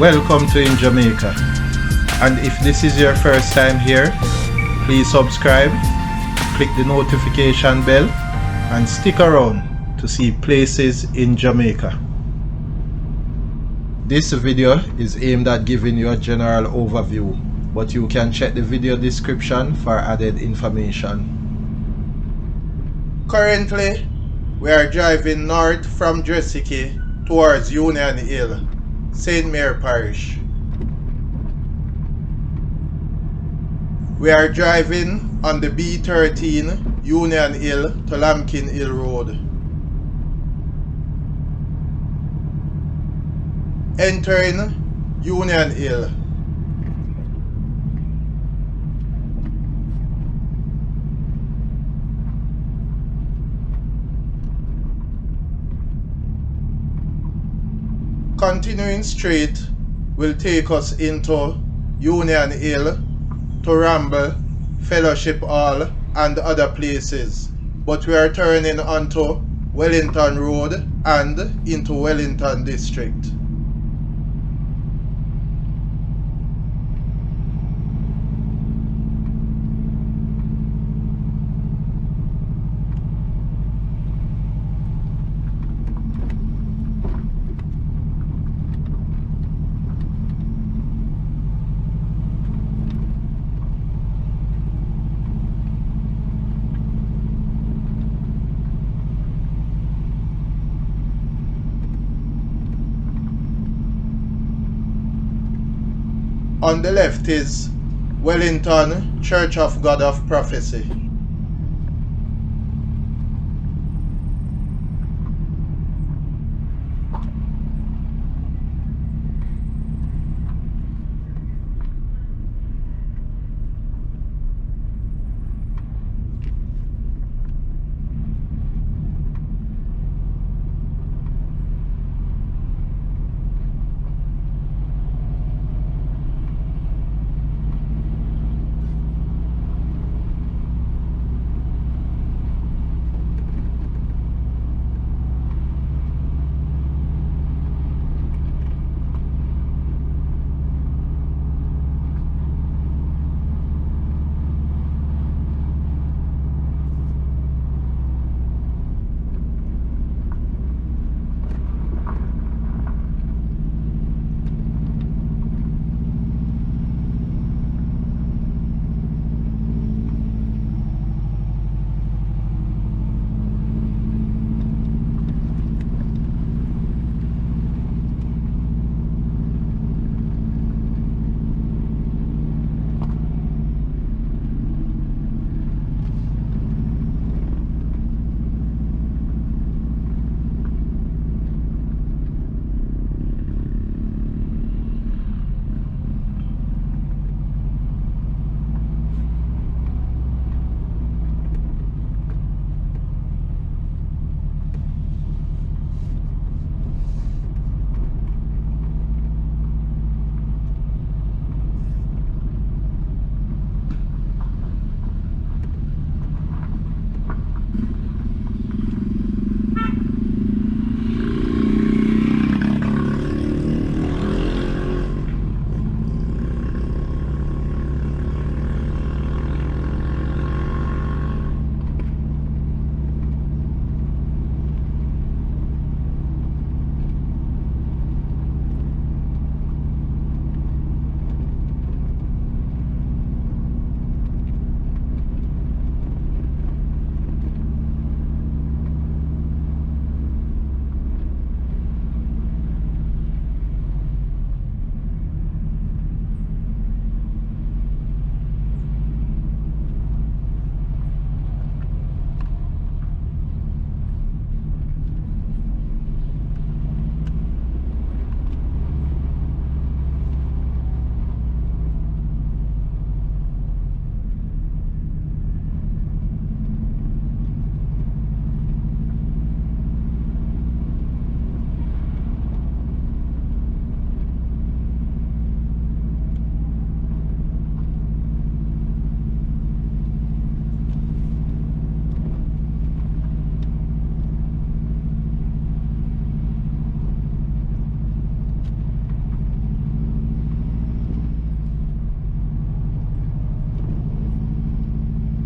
Welcome to In Jamaica. And if this is your first time here, please subscribe, click the notification bell, and stick around to see places in Jamaica. This video is aimed at giving you a general overview, but you can check the video description for added information. Currently, we are driving north from Dresiki towards Union Hill, St. Mary Parish. We are driving on the B13 Union Hill to Lambkin Hill Road. Entering Union Hill. Continuing straight will take us into Union Hill, to Ramble, Fellowship Hall and other places, but we are turning onto Wellington Road and into Wellington District. On the left is Wellington Church of God of Prophecy.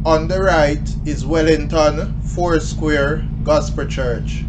On the right is Wellington Foursquare Gospel Church.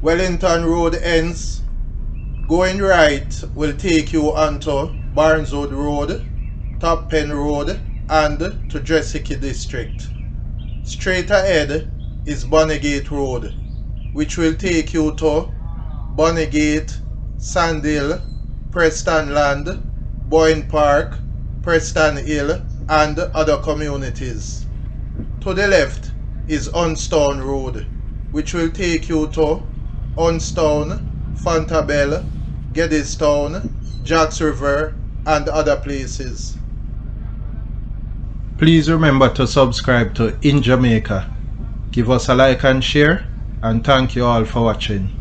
Wellington Road ends. Going right will take you onto Barneswood Road, Top Pen Road and to Dressicky District. Straight ahead is Bonnygate Road, which will take you to Bonnygate, Sandhill, Preston Land, Boyne Park, Preston Hill and other communities. To the left is Hunstone Road, which will take you to Hunstone, Fontabelle, Geddestown, Jacks River and other places. Please remember to subscribe to In Jamaica. Give us a like and share, and thank you all for watching.